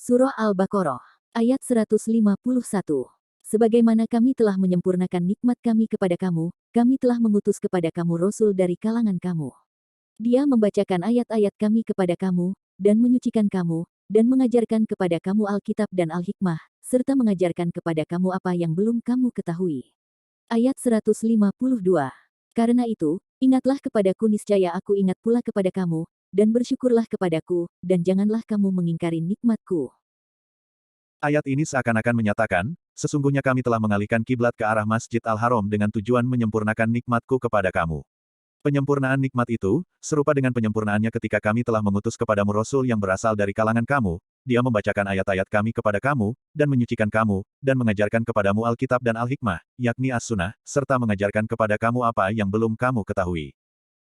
Surah Al-Baqarah, ayat 151. Sebagaimana kami telah menyempurnakan nikmat kami kepada kamu, kami telah mengutus kepada kamu Rasul dari kalangan kamu. Dia membacakan ayat-ayat kami kepada kamu, dan menyucikan kamu, dan mengajarkan kepada kamu Alkitab dan Al-Hikmah, serta mengajarkan kepada kamu apa yang belum kamu ketahui. Ayat 152. Karena itu, ingatlah kepadaku niscaya aku ingat pula kepada kamu, dan bersyukurlah kepadaku, dan janganlah kamu mengingkari nikmatku. Ayat ini seakan-akan menyatakan, sesungguhnya kami telah mengalihkan kiblat ke arah Masjid Al-Haram dengan tujuan menyempurnakan nikmatku kepada kamu. Penyempurnaan nikmat itu, serupa dengan penyempurnaannya ketika kami telah mengutus kepadamu Rasul yang berasal dari kalangan kamu, dia membacakan ayat-ayat kami kepada kamu, dan menyucikan kamu, dan mengajarkan kepadamu Alkitab dan Al-Hikmah, yakni As-Sunnah, serta mengajarkan kepada kamu apa yang belum kamu ketahui.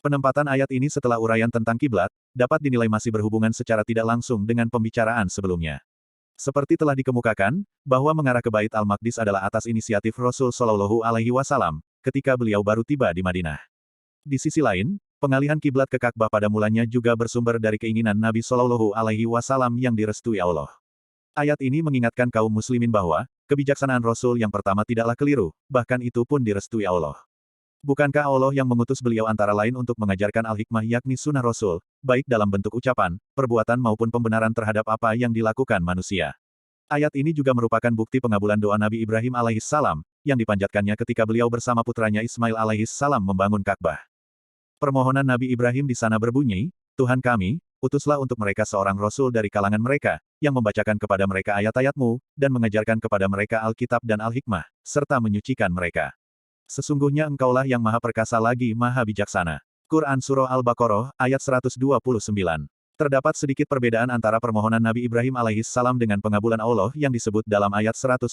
Penempatan ayat ini setelah uraian tentang kiblat, dapat dinilai masih berhubungan secara tidak langsung dengan pembicaraan sebelumnya. Seperti telah dikemukakan, bahwa mengarah ke Bait Al-Maqdis adalah atas inisiatif Rasul Shallallahu Alaihi Wasallam, ketika beliau baru tiba di Madinah. Di sisi lain, pengalihan kiblat ke Ka'bah pada mulanya juga bersumber dari keinginan Nabi Shallallahu Alaihi Wasallam yang direstui Allah. Ayat ini mengingatkan kaum muslimin bahwa, kebijaksanaan Rasul yang pertama tidaklah keliru, bahkan itu pun direstui Allah. Bukankah Allah yang mengutus beliau antara lain untuk mengajarkan Al-Hikmah yakni sunnah Rasul, baik dalam bentuk ucapan, perbuatan maupun pembenaran terhadap apa yang dilakukan manusia. Ayat ini juga merupakan bukti pengabulan doa Nabi Ibrahim alaihissalam, yang dipanjatkannya ketika beliau bersama putranya Ismail alaihissalam membangun Ka'bah. Permohonan Nabi Ibrahim di sana berbunyi, Tuhan kami, utuslah untuk mereka seorang Rasul dari kalangan mereka, yang membacakan kepada mereka ayat-ayatmu, dan mengajarkan kepada mereka Alkitab dan Al-Hikmah, serta menyucikan mereka. Sesungguhnya engkaulah yang maha perkasa lagi maha bijaksana. Quran Surah Al-Baqarah, ayat 129. Terdapat sedikit perbedaan antara permohonan Nabi Ibrahim alaihissalam dengan pengabulan Allah yang disebut dalam ayat 151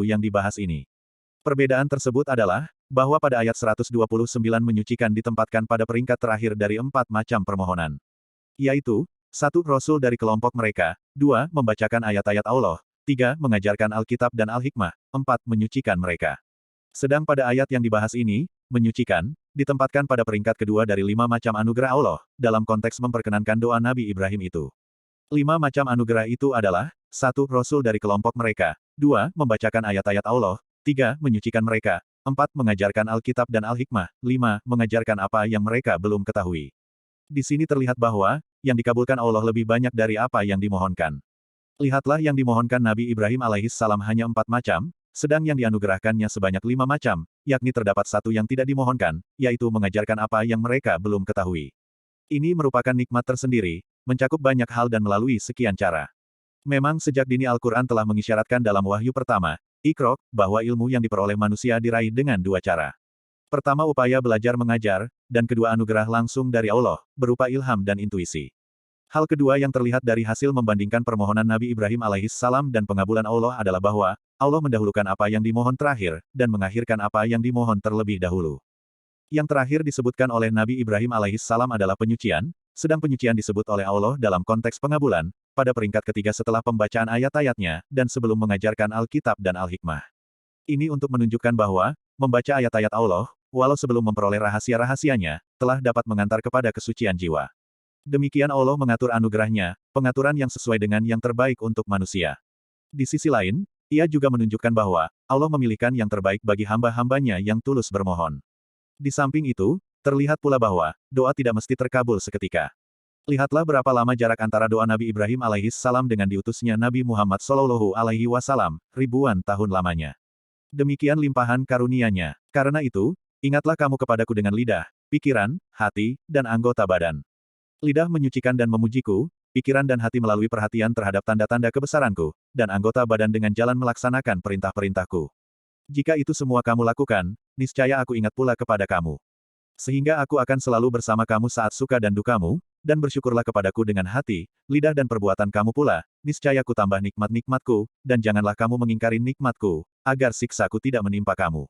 yang dibahas ini. Perbedaan tersebut adalah, bahwa pada ayat 129 menyucikan ditempatkan pada peringkat terakhir dari 4 macam permohonan. Yaitu, 1. Rasul dari kelompok mereka, 2. Membacakan ayat-ayat Allah, 3. Mengajarkan Alkitab dan Al-Hikmah, 4. Menyucikan mereka. Sedang pada ayat yang dibahas ini, menyucikan, ditempatkan pada peringkat kedua dari 5 macam anugerah Allah, dalam konteks memperkenankan doa Nabi Ibrahim itu. 5 macam anugerah itu adalah, 1. Rasul dari kelompok mereka, 2. Membacakan ayat-ayat Allah, 3. Menyucikan mereka, 4. Mengajarkan Alkitab dan Al-Hikmah, 5. Mengajarkan apa yang mereka belum ketahui. Di sini terlihat bahwa, yang dikabulkan Allah lebih banyak dari apa yang dimohonkan. Lihatlah yang dimohonkan Nabi Ibrahim alaihissalam hanya 4 macam, sedang yang dianugerahkannya sebanyak 5 macam, yakni terdapat 1 yang tidak dimohonkan, yaitu mengajarkan apa yang mereka belum ketahui. Ini merupakan nikmat tersendiri, mencakup banyak hal dan melalui sekian cara. Memang sejak dini Al-Quran telah mengisyaratkan dalam wahyu pertama, Iqra, bahwa ilmu yang diperoleh manusia diraih dengan 2 cara. Pertama upaya belajar mengajar, dan kedua anugerah langsung dari Allah, berupa ilham dan intuisi. Hal kedua yang terlihat dari hasil membandingkan permohonan Nabi Ibrahim alaihissalam dan pengabulan Allah adalah bahwa, Allah mendahulukan apa yang dimohon terakhir, dan mengakhirkan apa yang dimohon terlebih dahulu. Yang terakhir disebutkan oleh Nabi Ibrahim alaihissalam adalah penyucian, sedang penyucian disebut oleh Allah dalam konteks pengabulan, pada peringkat ketiga setelah pembacaan ayat-ayatnya, dan sebelum mengajarkan Alkitab dan Al-Hikmah. Ini untuk menunjukkan bahwa, membaca ayat-ayat Allah, walau sebelum memperoleh rahasia-rahasianya, telah dapat mengantar kepada kesucian jiwa. Demikian Allah mengatur anugerahnya, pengaturan yang sesuai dengan yang terbaik untuk manusia. Di sisi lain, ia juga menunjukkan bahwa, Allah memilihkan yang terbaik bagi hamba-hambanya yang tulus bermohon. Di samping itu, terlihat pula bahwa, doa tidak mesti terkabul seketika. Lihatlah berapa lama jarak antara doa Nabi Ibrahim alaihissalam dengan diutusnya Nabi Muhammad Shallallahu Alaihi Wasallam, ribuan tahun lamanya. Demikian limpahan karunia-Nya. Karena itu, ingatlah kamu kepadaku dengan lidah, pikiran, hati, dan anggota badan. Lidah menyucikan dan memujiku, pikiran dan hati melalui perhatian terhadap tanda-tanda kebesaranku, dan anggota badan dengan jalan melaksanakan perintah-perintahku. Jika itu semua kamu lakukan, niscaya aku ingat pula kepada kamu. Sehingga aku akan selalu bersama kamu saat suka dan dukamu, dan bersyukurlah kepadaku dengan hati, lidah dan perbuatan kamu pula, niscaya ku tambah nikmat-nikmatku, dan janganlah kamu mengingkari nikmatku, agar siksaku tidak menimpa kamu.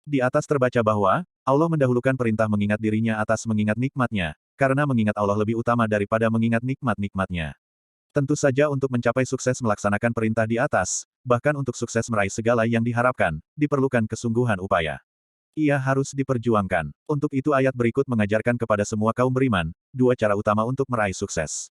Di atas terbaca bahwa, Allah mendahulukan perintah mengingat dirinya atas mengingat nikmatnya, karena mengingat Allah lebih utama daripada mengingat nikmat-nikmatnya. Tentu saja untuk mencapai sukses melaksanakan perintah di atas, bahkan untuk sukses meraih segala yang diharapkan, diperlukan kesungguhan upaya. Ia harus diperjuangkan. Untuk itu ayat berikut mengajarkan kepada semua kaum beriman, 2 cara utama untuk meraih sukses.